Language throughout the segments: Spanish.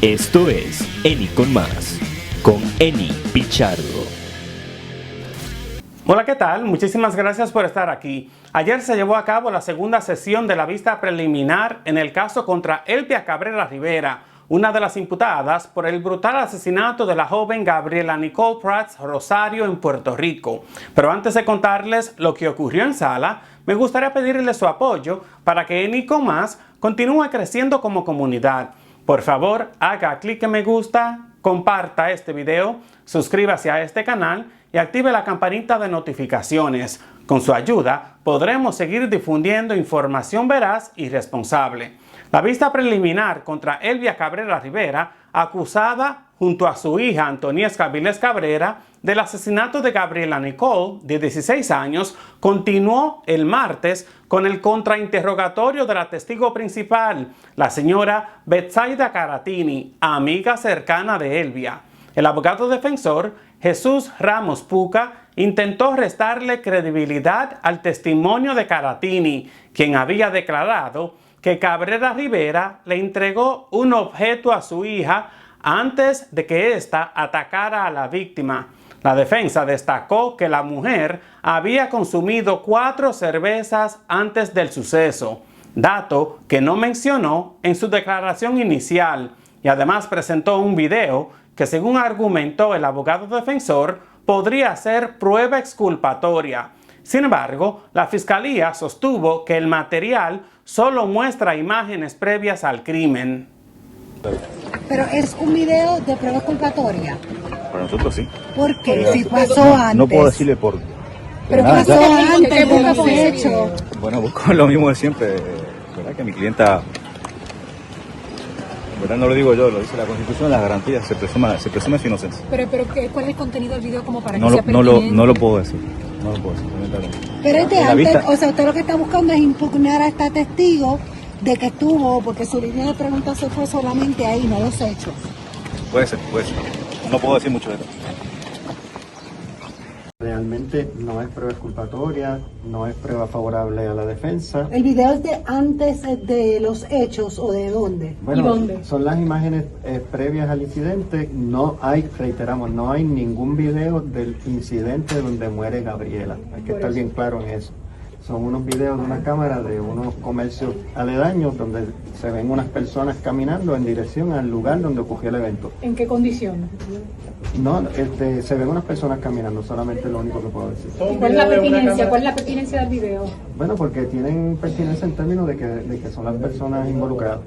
Esto es Eni con Más, con Eni Pichardo. Hola, ¿qué tal? Muchísimas gracias por estar aquí. Ayer se llevó a cabo la segunda sesión de la vista preliminar en el caso contra Elvia Cabrera Rivera, una de las imputadas por el brutal asesinato de la joven Gabriela Nicole Prats Rosario en Puerto Rico. Pero antes de contarles lo que ocurrió en sala, me gustaría pedirles su apoyo para que Eni con Más continúe creciendo como comunidad. Por favor, haga clic en me gusta, comparta este video, suscríbase a este canal y active la campanita de notificaciones. Con su ayuda, podremos seguir difundiendo información veraz y responsable. La vista preliminar contra Elvia Cabrera Rivera, acusada junto a su hija Antoniesca Vilés Cabrera del asesinato de Gabriela Nicole, de 16 años, continuó el martes con el contrainterrogatorio de la testigo principal, la señora Betsaida Caratini, amiga cercana de Elvia. El abogado defensor, Jesús Ramos Puca, intentó restarle credibilidad al testimonio de Caratini, quien había declarado que Cabrera Rivera le entregó un objeto a su hija antes de que ésta atacara a la víctima. La defensa destacó que la mujer había consumido 4 cervezas antes del suceso, dato que no mencionó en su declaración inicial, y además presentó un video que, según argumentó el abogado defensor, podría ser prueba exculpatoria. Sin embargo, la fiscalía sostuvo que el material solo muestra imágenes previas al crimen. Pero es un video de prueba exculpatoria. Para nosotros sí. ¿Por qué? Si pasó antes. No puedo decirle por qué. Pero nada, pasó antes de los hechos. Bueno, busco lo mismo de siempre, ¿verdad? Que mi clienta, ¿verdad? No lo digo yo, lo dice la Constitución, las garantías, se presume su inocencia. Pero ¿cuál es el contenido del video como para No, que sea no pertinente? lo puedo decir, no lo puedo decir, lamentablemente. Pero es de La antes, vista- o sea, usted lo que está buscando es impugnar a esta testigo de que estuvo, porque su línea de preguntas se fue solamente ahí, no los hechos. Puede ser. No puedo decir mucho de esto. Realmente no es prueba exculpatoria, no es prueba favorable a la defensa. ¿El video es de antes de los hechos o de dónde? Bueno, ¿Y dónde? son las imágenes previas al incidente. No hay, reiteramos, no hay ningún video del incidente donde muere Gabriela. Hay que estar bien claro en eso. Son unos videos de una cámara de unos comercios aledaños donde se ven unas personas caminando en dirección al lugar donde ocurrió el evento. ¿En qué condiciones? No, se ven unas personas caminando, solamente lo único que puedo decir. ¿Y cuál es la pertinencia? ¿Cuál es la pertinencia del video? Bueno, porque tienen pertinencia en términos de que son las personas involucradas.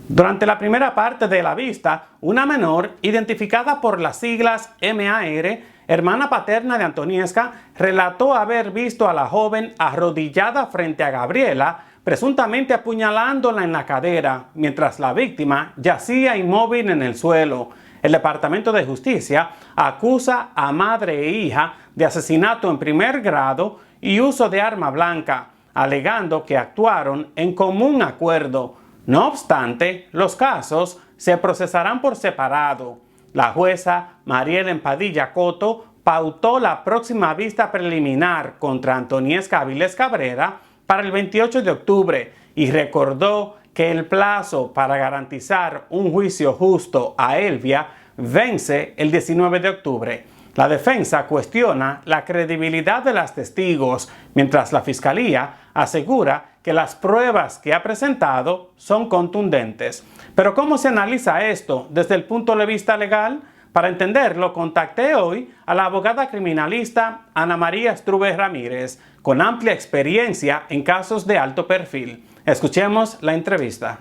Durante la primera parte de la vista, una menor, identificada por las siglas MAR, hermana paterna de Antoniesca, relató haber visto a la joven arrodillada frente a Gabriela, presuntamente apuñalándola en la cadera, mientras la víctima yacía inmóvil en el suelo. El Departamento de Justicia acusa a madre e hija de asesinato en primer grado y uso de arma blanca, alegando que actuaron en común acuerdo. No obstante, los casos se procesarán por separado. La jueza Mariela Padilla Coto pautó la próxima vista preliminar contra Antoniesca Vilés Cabrera para el 28 de octubre y recordó que el plazo para garantizar un juicio justo a Elvia vence el 19 de octubre. La defensa cuestiona la credibilidad de los testigos, mientras la fiscalía asegura que las pruebas que ha presentado son contundentes. Pero ¿cómo se analiza esto desde el punto de vista legal? Para entenderlo, contacté hoy a la abogada criminalista Ana María Strube Ramírez, con amplia experiencia en casos de alto perfil. Escuchemos la entrevista.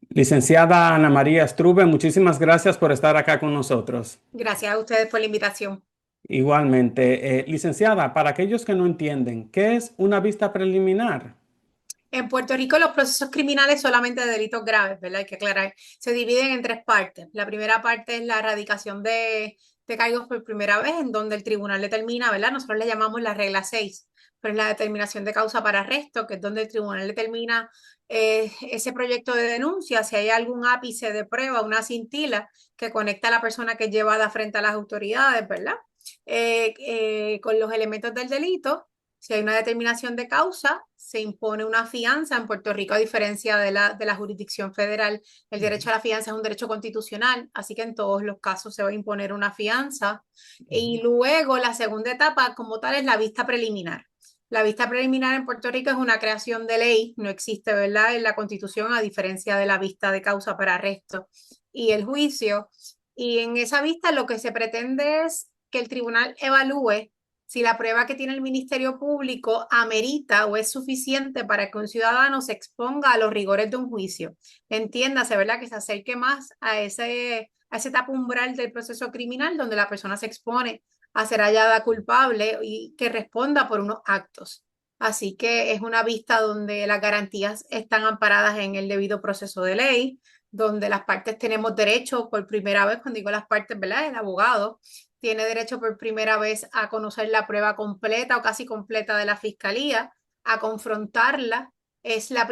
Licenciada Ana María Strube, muchísimas gracias por estar acá con nosotros. Gracias a ustedes por la invitación. Igualmente. Licenciada, para aquellos que no entienden, ¿qué es una vista preliminar? En Puerto Rico los procesos criminales solamente de delitos graves, ¿verdad? Hay que aclarar, se dividen en 3 partes. La primera parte es la erradicación de cargos por primera vez, en donde el tribunal determina, ¿verdad? Nosotros le llamamos la regla 6, pero es la determinación de causa para arresto, que es donde el tribunal determina ese proyecto de denuncia, si hay algún ápice de prueba, una cintila que conecta a la persona que es llevada frente a las autoridades, ¿verdad? Con los elementos del delito. Si hay una determinación de causa, se impone una fianza. En Puerto Rico, a diferencia de la jurisdicción federal, el derecho a la fianza es un derecho constitucional, así que en todos los casos se va a imponer una fianza. Y luego la segunda etapa como tal es la vista preliminar. La vista preliminar en Puerto Rico es una creación de ley, no existe, ¿verdad?, en la Constitución, a diferencia de la vista de causa para arresto y el juicio. Y en esa vista lo que se pretende es que el tribunal evalúe si la prueba que tiene el Ministerio Público amerita o es suficiente para que un ciudadano se exponga a los rigores de un juicio. Entiéndase, ¿verdad?, que se acerque más a esa etapa umbral del proceso criminal donde la persona se expone a ser hallada culpable y que responda por unos actos. Así que es una vista donde las garantías están amparadas en el debido proceso de ley, donde las partes tenemos derecho por primera vez, cuando digo las partes, ¿verdad?, el abogado tiene derecho por primera vez a conocer la prueba completa o casi completa de la fiscalía, a confrontarla. Es la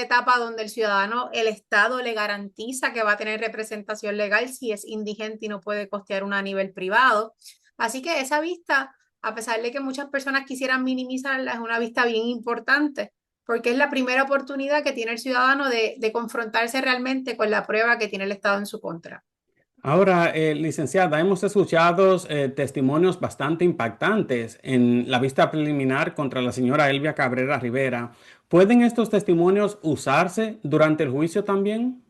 etapa donde el ciudadano, el Estado le garantiza que va a tener representación legal si es indigente y no puede costear una a nivel privado. Así que esa vista, a pesar de que muchas personas quisieran minimizarla, es una vista bien importante, porque es la primera oportunidad que tiene el ciudadano de confrontarse realmente con la prueba que tiene el Estado en su contra. Ahora, licenciada, hemos escuchado testimonios bastante impactantes en la vista preliminar contra la señora Elvia Cabrera Rivera. ¿Pueden estos testimonios usarse durante el juicio también?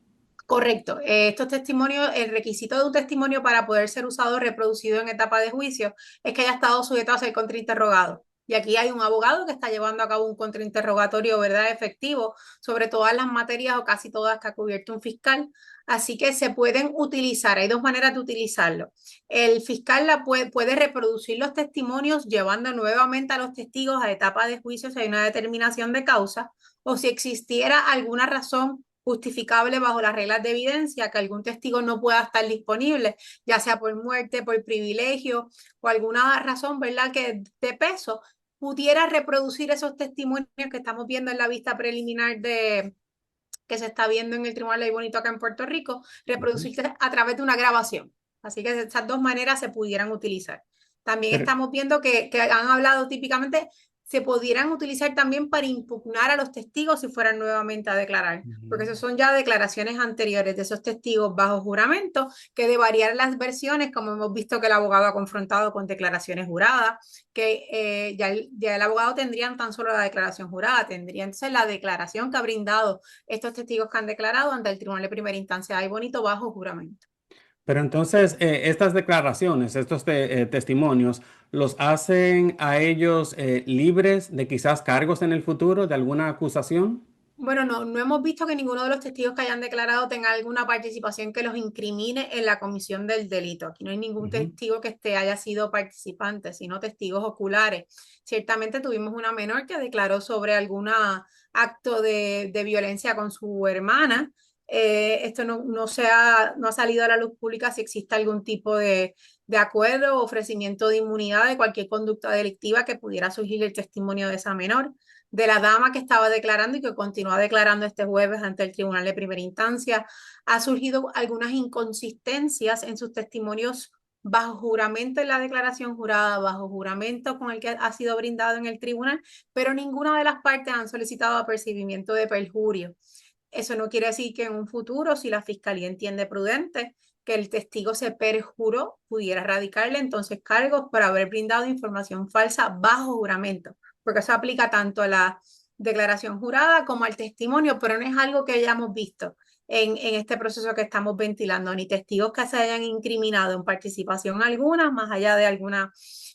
Correcto. Estos testimonios, el requisito de un testimonio para poder ser usado o reproducido en etapa de juicio es que haya estado sujeto a ser contrainterrogado. Y aquí hay un abogado que está llevando a cabo un contrainterrogatorio, ¿verdad?, efectivo sobre todas las materias o casi todas que ha cubierto un fiscal. Así que se pueden utilizar. Hay dos maneras de utilizarlo. El fiscal puede reproducir los testimonios llevando nuevamente a los testigos a etapa de juicio si hay una determinación de causa o si existiera alguna razón justificable bajo las reglas de evidencia que algún testigo no pueda estar disponible, ya sea por muerte, por privilegio o alguna razón, ¿verdad?, que de peso, pudiera reproducir esos testimonios que estamos viendo en la vista preliminar que se está viendo en el Tribunal Ley Bonito acá en Puerto Rico, reproducirse a través de una grabación. Así que esas dos maneras se pudieran utilizar. También estamos viendo que han hablado típicamente, se pudieran utilizar también para impugnar a los testigos si fueran nuevamente a declarar, porque esas son ya declaraciones anteriores de esos testigos bajo juramento, que de variar las versiones, como hemos visto que el abogado ha confrontado con declaraciones juradas, que ya el abogado tendría tan solo la declaración jurada, tendría entonces la declaración que ha brindado estos testigos que han declarado ante el Tribunal de Primera Instancia de Bonito bajo juramento. Pero entonces, estas declaraciones, estos testimonios, ¿los hacen a ellos libres de quizás cargos en el futuro, de alguna acusación? Bueno, no hemos visto que ninguno de los testigos que hayan declarado tenga alguna participación que los incrimine en la comisión del delito. Aquí no hay ningún testigo que haya sido participante, sino testigos oculares. Ciertamente tuvimos una menor que declaró sobre algún acto de violencia con su hermana. Esto no ha salido a la luz pública si existe algún tipo de acuerdo o ofrecimiento de inmunidad de cualquier conducta delictiva que pudiera surgir el testimonio de esa menor. De la dama que estaba declarando y que continúa declarando este jueves ante el Tribunal de Primera Instancia, ha surgido algunas inconsistencias en sus testimonios bajo juramento en la declaración jurada, bajo juramento con el que ha sido brindado en el tribunal, pero ninguna de las partes han solicitado apercibimiento de perjurio. Eso no quiere decir que en un futuro, si la Fiscalía entiende prudente que el testigo se perjuró, pudiera radicarle entonces cargos por haber brindado información falsa bajo juramento, porque eso aplica tanto a la declaración jurada como al testimonio, pero no es algo que hayamos visto en este proceso que estamos ventilando, ni testigos que se hayan incriminado en participación alguna, más allá de alguna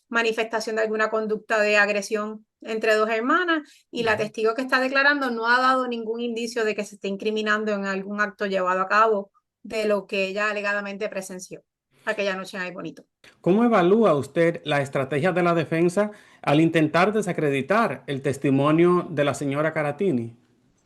manifestación de alguna conducta de agresión entre dos hermanas, y la testigo que está declarando no ha dado ningún indicio de que se esté incriminando en algún acto llevado a cabo de lo que ella alegadamente presenció aquella noche en Ay Bonito. ¿Cómo evalúa usted la estrategia de la defensa al intentar desacreditar el testimonio de la señora Caratini?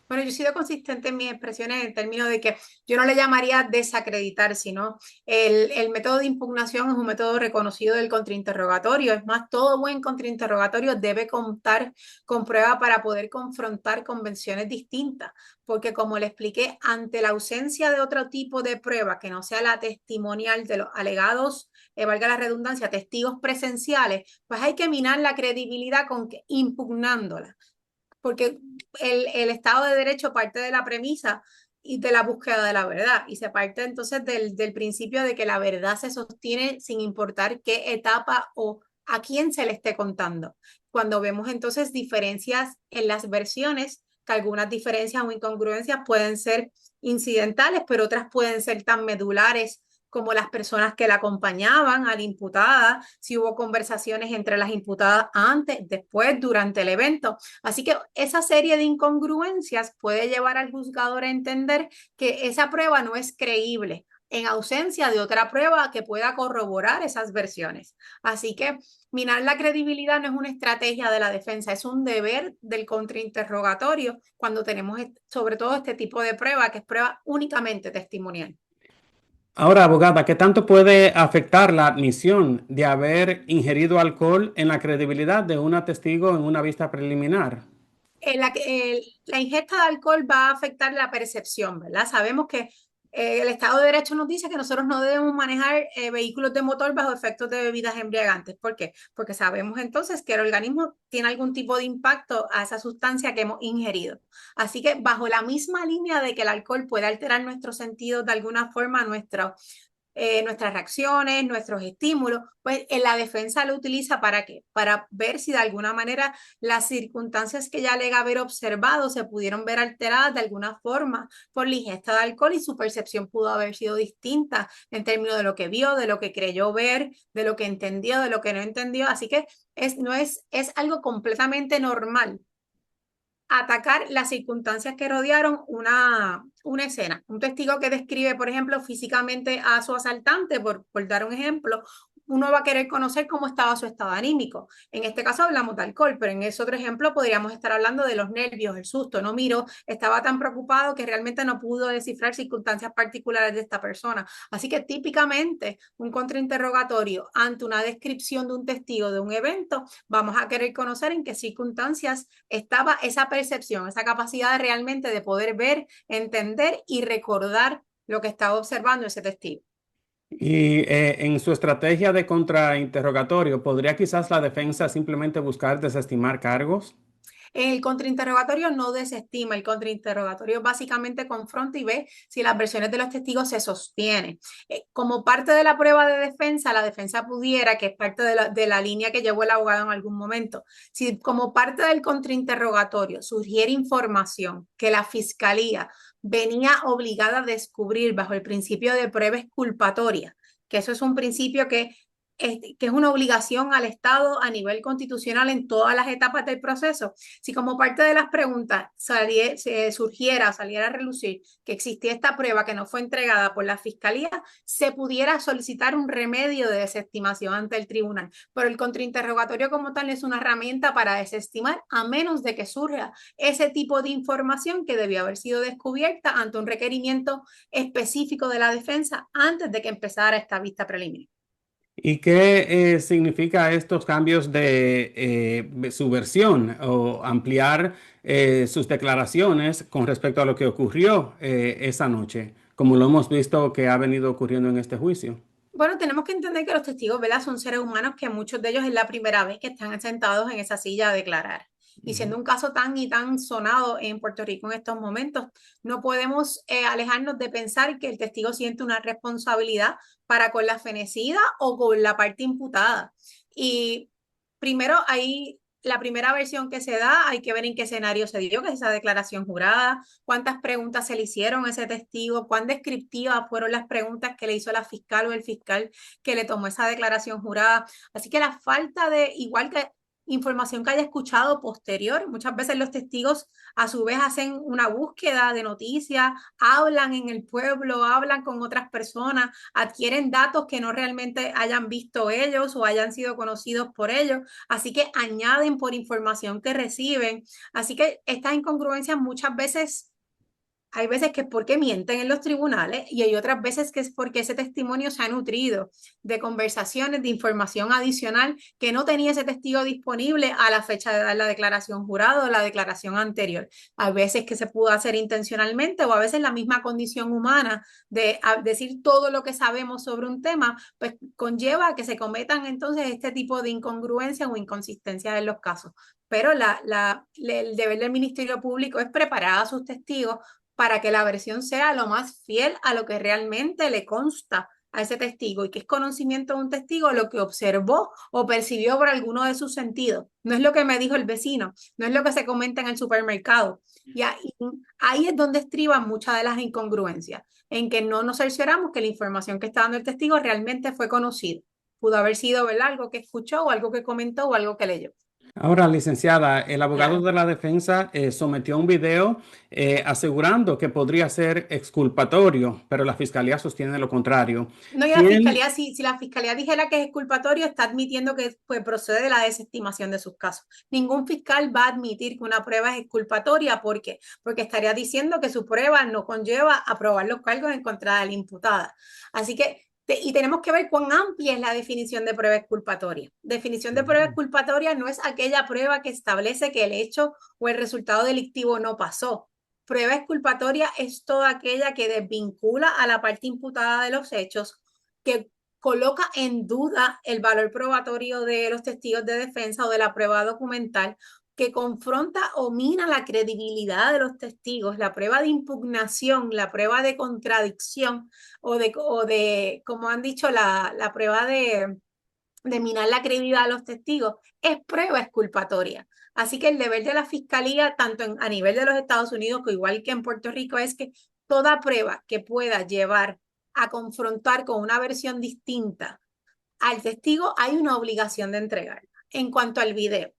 Bueno, yo he sido consistente en mis expresiones en términos de que yo no le llamaría desacreditar, sino el método de impugnación es un método reconocido del contrainterrogatorio. Es más, todo buen contrainterrogatorio debe contar con prueba para poder confrontar convenciones distintas, porque como le expliqué, ante la ausencia de otro tipo de prueba que no sea la testimonial de los alegados, valga la redundancia, testigos presenciales, pues hay que minar la credibilidad impugnándola, porque el Estado de Derecho parte de la premisa y de la búsqueda de la verdad, y se parte entonces del principio de que la verdad se sostiene sin importar qué etapa o a quién se le esté contando. Cuando vemos entonces diferencias en las versiones, que algunas diferencias o incongruencias pueden ser incidentales, pero otras pueden ser tan medulares como las personas que la acompañaban a la imputada, si hubo conversaciones entre las imputadas antes, después, durante el evento. Así que esa serie de incongruencias puede llevar al juzgador a entender que esa prueba no es creíble en ausencia de otra prueba que pueda corroborar esas versiones. Así que minar la credibilidad no es una estrategia de la defensa, es un deber del contrainterrogatorio cuando tenemos sobre todo este tipo de prueba, que es prueba únicamente testimonial. Ahora, abogada, ¿qué tanto puede afectar la admisión de haber ingerido alcohol en la credibilidad de una testigo en una vista preliminar? La ingesta de alcohol va a afectar la percepción, ¿verdad? Sabemos que el Estado de Derecho nos dice que nosotros no debemos manejar vehículos de motor bajo efectos de bebidas embriagantes. ¿Por qué? Porque sabemos entonces que el organismo tiene algún tipo de impacto a esa sustancia que hemos ingerido. Así que bajo la misma línea de que el alcohol puede alterar nuestros sentidos de alguna forma, nuestras reacciones, nuestros estímulos, pues en la defensa lo utiliza ¿para qué? Para ver si de alguna manera las circunstancias que ella alega haber observado se pudieron ver alteradas de alguna forma por la ingesta de alcohol y su percepción pudo haber sido distinta en términos de lo que vio, de lo que creyó ver, de lo que entendió, de lo que no entendió. Así que es algo completamente normal atacar las circunstancias que rodearon una escena. Un testigo que describe, por ejemplo, físicamente a su asaltante, por dar un ejemplo, uno va a querer conocer cómo estaba su estado anímico. En este caso hablamos de alcohol, pero en ese otro ejemplo podríamos estar hablando de los nervios, el susto. No miro, estaba tan preocupado que realmente no pudo descifrar circunstancias particulares de esta persona. Así que típicamente un contrainterrogatorio ante una descripción de un testigo de un evento, vamos a querer conocer en qué circunstancias estaba esa percepción, esa capacidad realmente de poder ver, entender y recordar lo que estaba observando ese testigo. Y en su estrategia de contrainterrogatorio, ¿podría quizás la defensa simplemente buscar desestimar cargos? El contrainterrogatorio no desestima, el contrainterrogatorio básicamente confronta y ve si las versiones de los testigos se sostienen. Como parte de la prueba de defensa, la defensa pudiera, que es parte de la línea que llevó el abogado en algún momento, si como parte del contrainterrogatorio surgiera información que la fiscalía venía obligada a descubrir bajo el principio de prueba exculpatoria, que eso es un principio que es una obligación al Estado a nivel constitucional en todas las etapas del proceso. Si como parte de las preguntas saliera a relucir que existía esta prueba que no fue entregada por la Fiscalía, se pudiera solicitar un remedio de desestimación ante el tribunal. Pero el contrainterrogatorio como tal es una herramienta para desestimar a menos de que surja ese tipo de información que debió haber sido descubierta ante un requerimiento específico de la defensa antes de que empezara esta vista preliminar. ¿Y qué significa estos cambios de su versión o ampliar sus declaraciones con respecto a lo que ocurrió esa noche, como lo hemos visto que ha venido ocurriendo en este juicio? Bueno, tenemos que entender que los testigos, ¿verdad? Son seres humanos que muchos de ellos es la primera vez que están sentados en esa silla a declarar. Y siendo un caso tan y tan sonado en Puerto Rico en estos momentos, no podemos alejarnos de pensar que el testigo siente una responsabilidad para con la fenecida o con la parte imputada. Y primero ahí la primera versión que se da, hay que ver en qué escenario se dio, que es esa declaración jurada, cuántas preguntas se le hicieron a ese testigo, cuán descriptivas fueron las preguntas que le hizo la fiscal o el fiscal que le tomó esa declaración jurada. Así que la falta de, igual que información que haya escuchado posterior. Muchas veces los testigos a su vez hacen una búsqueda de noticias, hablan en el pueblo, hablan con otras personas, adquieren datos que no realmente hayan visto ellos o hayan sido conocidos por ellos, así que añaden por información que reciben. Así que estas incongruencias muchas veces hay veces que es porque mienten en los tribunales y hay otras veces que es porque ese testimonio se ha nutrido de conversaciones, de información adicional que no tenía ese testigo disponible a la fecha de dar la declaración jurada o la declaración anterior. A veces que se pudo hacer intencionalmente o a veces la misma condición humana de decir todo lo que sabemos sobre un tema, pues conlleva a que se cometan entonces este tipo de incongruencias o inconsistencias en los casos. Pero el deber del Ministerio Público es preparar a sus testigos para que la versión sea lo más fiel a lo que realmente le consta a ese testigo y que es conocimiento de un testigo lo que observó o percibió por alguno de sus sentidos. No es lo que me dijo el vecino, no es lo que se comenta en el supermercado. Y ahí es donde estriban muchas de las incongruencias, en que no nos cercioramos que la información que está dando el testigo realmente fue conocida. Pudo haber sido, ¿verdad?, algo que escuchó o algo que comentó o algo que leyó. Ahora, licenciada, el abogado Claro. de la defensa sometió un video asegurando que podría ser exculpatorio, pero la fiscalía sostiene lo contrario. No, y la fiscalía, si la fiscalía dijera que es exculpatorio, está admitiendo que pues, procede de la desestimación de sus casos. Ningún fiscal va a admitir que una prueba es exculpatoria. ¿Por qué? Porque estaría diciendo que su prueba no conlleva aprobar los cargos en contra de la imputada. Así que, y tenemos que ver cuán amplia es la definición de prueba exculpatoria. Definición de prueba exculpatoria no es aquella prueba que establece que el hecho o el resultado delictivo no pasó. Prueba exculpatoria es toda aquella que desvincula a la parte imputada de los hechos, que coloca en duda el valor probatorio de los testigos de defensa o de la prueba documental, que confronta o mina la credibilidad de los testigos, la prueba de impugnación, la prueba de contradicción o de como han dicho, la prueba de minar la credibilidad de los testigos, es prueba exculpatoria. Así que el deber de la fiscalía, tanto a nivel de los Estados Unidos, que igual que en Puerto Rico, es que toda prueba que pueda llevar a confrontar con una versión distinta al testigo, hay una obligación de entregarla. En cuanto al video,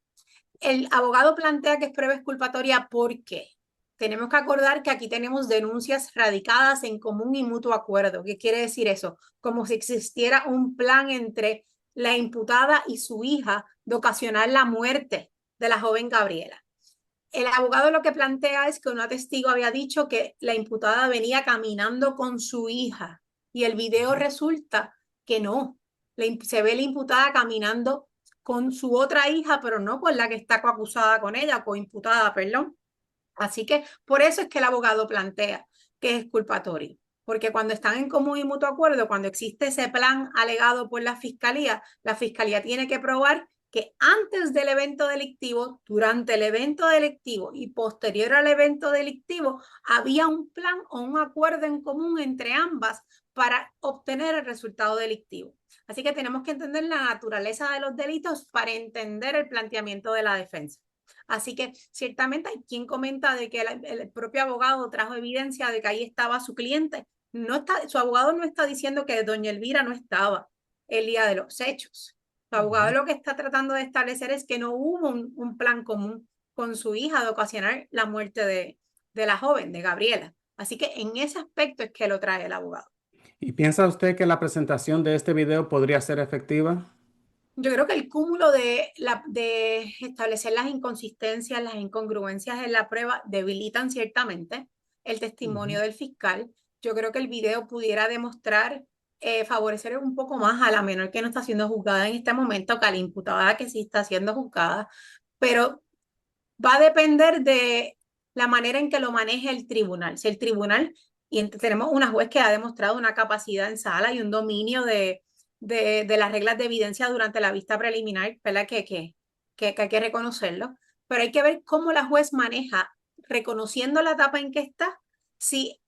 el abogado plantea que es prueba exculpatoria. ¿Por qué? Tenemos que acordar que aquí tenemos denuncias radicadas en común y mutuo acuerdo. ¿Qué quiere decir eso? Como si existiera un plan entre la imputada y su hija de ocasionar la muerte de la joven Gabriela. El abogado lo que plantea es que una testigo había dicho que la imputada venía caminando con su hija y el video resulta que no. Se ve la imputada caminando con su otra hija, pero no con la que está coacusada con ella, coimputada, perdón. Así que por eso es que el abogado plantea que es exculpatorio, porque cuando están en común y mutuo acuerdo, cuando existe ese plan alegado por la fiscalía tiene que probar que antes del evento delictivo, durante el evento delictivo y posterior al evento delictivo, había un plan o un acuerdo en común entre ambas para obtener el resultado delictivo. Así que tenemos que entender la naturaleza de los delitos para entender el planteamiento de la defensa. Así que ciertamente hay quien comenta de que el propio abogado trajo evidencia de que ahí estaba su cliente. Su abogado no está diciendo que doña Elvira no estaba el día de los hechos. Su abogado lo que está tratando de establecer es que no hubo un plan común con su hija de ocasionar la muerte de la joven, de Gabriela. Así que en ese aspecto es que lo trae el abogado. ¿Y piensa usted que la presentación de este video podría ser efectiva? Yo creo que el cúmulo de establecer las inconsistencias, las incongruencias en la prueba debilitan ciertamente el testimonio del fiscal. Yo creo que el video pudiera demostrar, favorecer un poco más a la menor que no está siendo juzgada en este momento que a la imputada que sí está siendo juzgada, pero va a depender de la manera en que lo maneje el tribunal. Si el tribunal, y tenemos una juez que ha demostrado una capacidad en sala y un dominio de las reglas de evidencia durante la vista preliminar, ¿verdad? Que hay que reconocerlo, pero hay que ver cómo la juez maneja, reconociendo la etapa en que está, si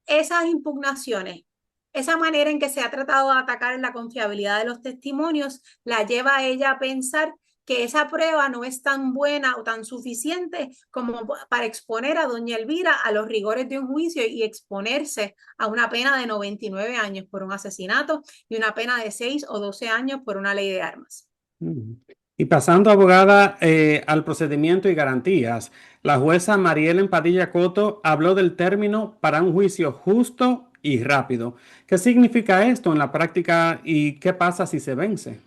esas impugnaciones, esa manera en que se ha tratado de atacar la confiabilidad de los testimonios, la lleva a ella a pensar que esa prueba no es tan buena o tan suficiente como para exponer a doña Elvira a los rigores de un juicio y exponerse a una pena de 99 años por un asesinato y una pena de 6 o 12 años por una ley de armas. Y pasando, abogada, al procedimiento y garantías, la jueza Marielen Padilla Coto habló del término para un juicio justo y rápido. ¿Qué significa esto en la práctica y qué pasa si se vence?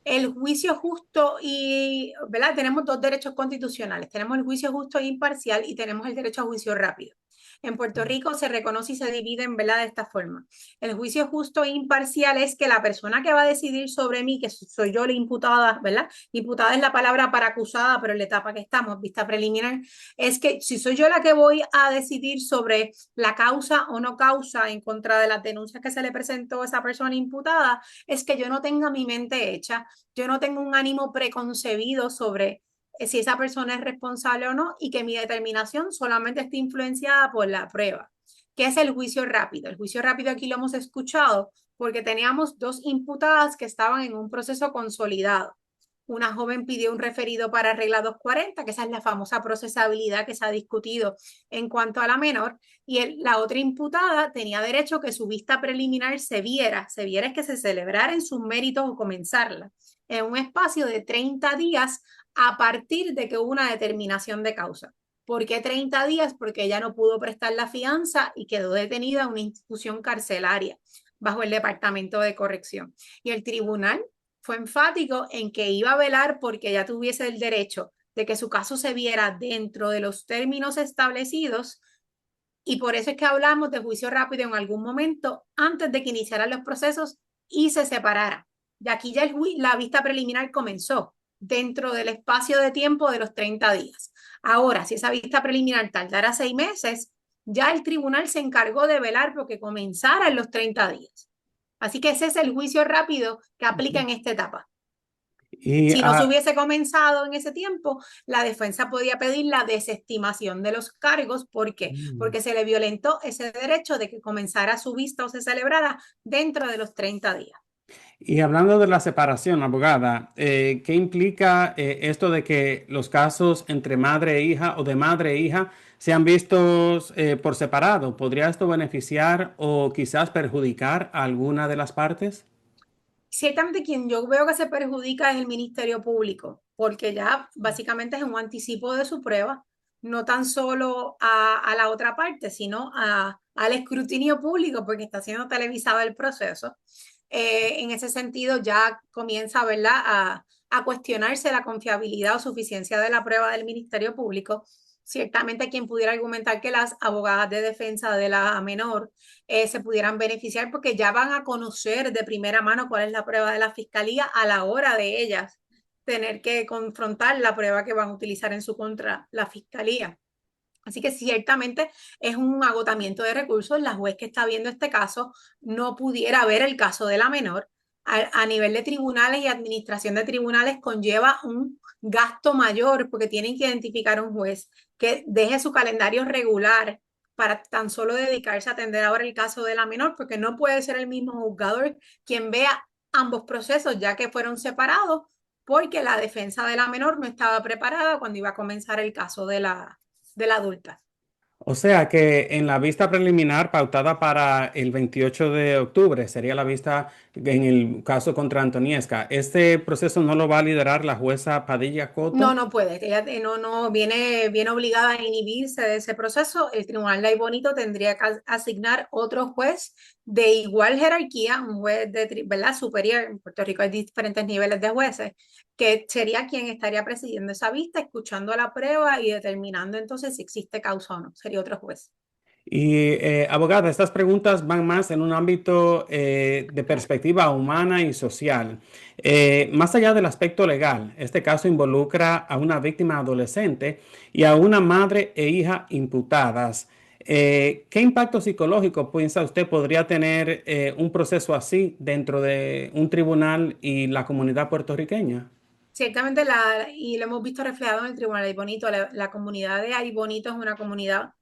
El juicio justo y, ¿verdad? Tenemos dos derechos constitucionales. Tenemos el juicio justo e imparcial y tenemos el derecho a juicio rápido. En Puerto Rico se reconoce y se divide en, ¿verdad?, de esta forma. El juicio justo e imparcial es que la persona que va a decidir sobre mí, que soy yo la imputada, ¿verdad? Imputada es la palabra para acusada, pero en la etapa que estamos, vista preliminar, es que si soy yo la que voy a decidir sobre la causa o no causa en contra de las denuncias que se le presentó a esa persona imputada, es que yo no tenga mi mente hecha, yo no tengo un ánimo preconcebido sobre si esa persona es responsable o no y que mi determinación solamente esté influenciada por la prueba. ¿Qué es el juicio rápido? El juicio rápido aquí lo hemos escuchado porque teníamos dos imputadas que estaban en un proceso consolidado. Una joven pidió un referido para regla 240, que esa es la famosa procesabilidad que se ha discutido en cuanto a la menor, y la otra imputada tenía derecho que su vista preliminar se viera es que se celebrara en sus méritos o comenzarla en un espacio de 30 días a partir de que hubo una determinación de causa. ¿Por qué 30 días? Porque ella no pudo prestar la fianza y quedó detenida en una institución carcelaria bajo el Departamento de Corrección. Y el tribunal fue enfático en que iba a velar porque ella tuviese el derecho de que su caso se viera dentro de los términos establecidos, y por eso es que hablamos de juicio rápido en algún momento antes de que iniciaran los procesos y se separara. Y aquí ya la vista preliminar comenzó dentro del espacio de tiempo de los 30 días. Ahora, si esa vista preliminar tardara 6 meses, ya el tribunal se encargó de velar porque comenzara en los 30 días. Así que ese es el juicio rápido que aplica en esta etapa. Si no se hubiese comenzado en ese tiempo, la defensa podía pedir la desestimación de los cargos. ¿Por qué? Porque se le violentó ese derecho de que comenzara su vista o se celebrara dentro de los 30 días. Y hablando de la separación, abogada, ¿qué implica esto de que los casos entre madre e hija o de madre e hija sean vistos por separado? ¿Podría esto beneficiar o quizás perjudicar a alguna de las partes? Ciertamente quien yo veo que se perjudica es el Ministerio Público, porque ya básicamente es un anticipo de su prueba, no tan solo a la otra parte, sino al escrutinio público, porque está siendo televisado el proceso. En ese sentido ya comienza, ¿verdad?, a cuestionarse la confiabilidad o suficiencia de la prueba del Ministerio Público. Ciertamente quien pudiera argumentar que las abogadas de defensa de la menor se pudieran beneficiar porque ya van a conocer de primera mano cuál es la prueba de la fiscalía a la hora de ellas tener que confrontar la prueba que van a utilizar en su contra la fiscalía. Así que ciertamente es un agotamiento de recursos. La juez que está viendo este caso no pudiera ver el caso de la menor. A nivel de tribunales y administración de tribunales conlleva un gasto mayor porque tienen que identificar un juez que deje su calendario regular para tan solo dedicarse a atender ahora el caso de la menor, porque no puede ser el mismo juzgador quien vea ambos procesos ya que fueron separados, porque la defensa de la menor no estaba preparada cuando iba a comenzar el caso de la adulta. O sea que en la vista preliminar pautada para el 28 de octubre, sería la vista en el caso contra Antoniesca, ¿este proceso no lo va a liderar la jueza Padilla Coto? No, no puede. Ella no viene obligada a inhibirse de ese proceso. El Tribunal de Aybonito tendría que asignar otro juez de igual jerarquía, un juez ¿verdad?, superior. En Puerto Rico hay diferentes niveles de jueces, que sería quien estaría presidiendo esa vista, escuchando la prueba y determinando entonces si existe causa o no. Sería otro juez. Y abogada, estas preguntas van más en un ámbito de perspectiva humana y social. Más allá del aspecto legal, este caso involucra a una víctima adolescente y a una madre e hija imputadas. ¿Qué impacto psicológico piensa usted podría tener un proceso así dentro de un tribunal y la comunidad puertorriqueña? Ciertamente, y lo hemos visto reflejado en el Tribunal de Aybonito, la comunidad de Aybonito es una comunidad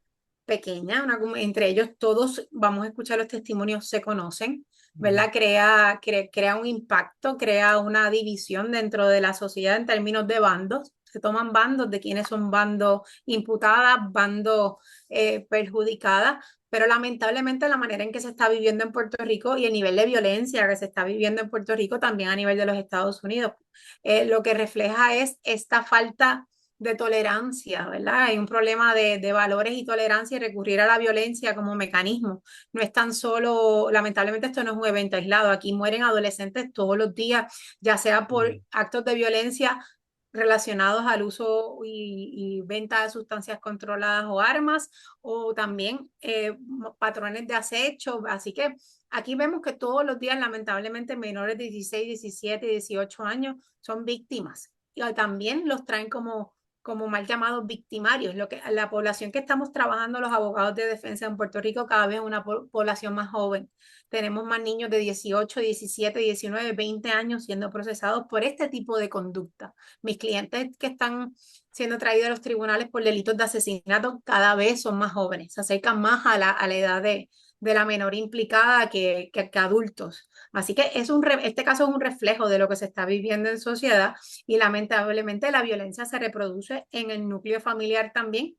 pequeña, entre ellos todos, vamos a escuchar los testimonios, se conocen, ¿verdad? Crea un impacto, crea una división dentro de la sociedad en términos de bandos. se toman bandos de quiénes son bandos imputadas, bandos perjudicadas, pero lamentablemente la manera en que se está viviendo en Puerto Rico y el nivel de violencia que se está viviendo en Puerto Rico también a nivel de los Estados Unidos, lo que refleja es esta falta de tolerancia, ¿verdad? Hay un problema de valores y tolerancia y recurrir a la violencia como mecanismo. No es tan solo, lamentablemente esto no es un evento aislado, aquí mueren adolescentes todos los días, ya sea por actos de violencia relacionados al uso y venta de sustancias controladas o armas, o también patrones de acecho. Así que aquí vemos que todos los días, lamentablemente, menores de 16, 17, 18 años son víctimas. Y también los traen como mal llamados victimarios. La población que estamos trabajando, los abogados de defensa en Puerto Rico, cada vez es una población más joven. Tenemos más niños de 18, 17, 19, 20 años siendo procesados por este tipo de conducta. Mis clientes que están siendo traídos a los tribunales por delitos de asesinato cada vez son más jóvenes, se acercan más a la edad de la menor implicada que adultos. Así que este caso es un reflejo de lo que se está viviendo en sociedad y lamentablemente la violencia se reproduce en el núcleo familiar también.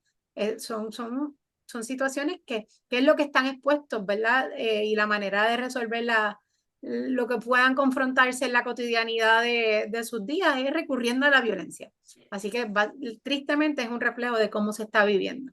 Son situaciones que es lo que están expuestos, ¿verdad? Y la manera de resolver lo que puedan confrontarse en la cotidianidad de sus días es recurriendo a la violencia. Así que tristemente es un reflejo de cómo se está viviendo.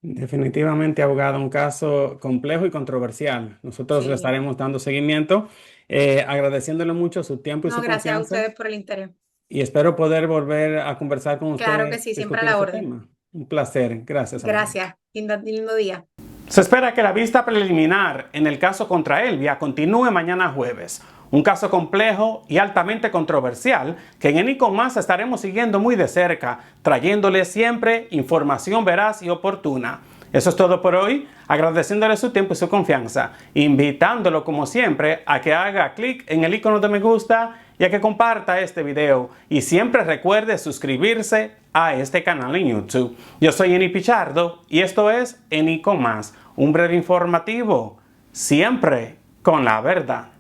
Definitivamente, abogado, un caso complejo y controversial. Nosotros le estaremos dando seguimiento, agradeciéndole mucho su tiempo y su confianza. Gracias a ustedes por el interés. Y espero poder volver a conversar con usted. Claro que sí, siempre a la orden. Un placer. Gracias. Gracias. Lindo día. Se espera que la vista preliminar en el caso contra Elvia continúe mañana jueves. Un caso complejo y altamente controversial que en Eni Con Más estaremos siguiendo muy de cerca, trayéndole siempre información veraz y oportuna. Eso es todo por hoy, agradeciéndole su tiempo y su confianza, invitándolo como siempre a que haga clic en el icono de me gusta y a que comparta este video. Y siempre recuerde suscribirse a este canal en YouTube. Yo soy Eni Pichardo y esto es Eni Con Más, un breve informativo, siempre con la verdad.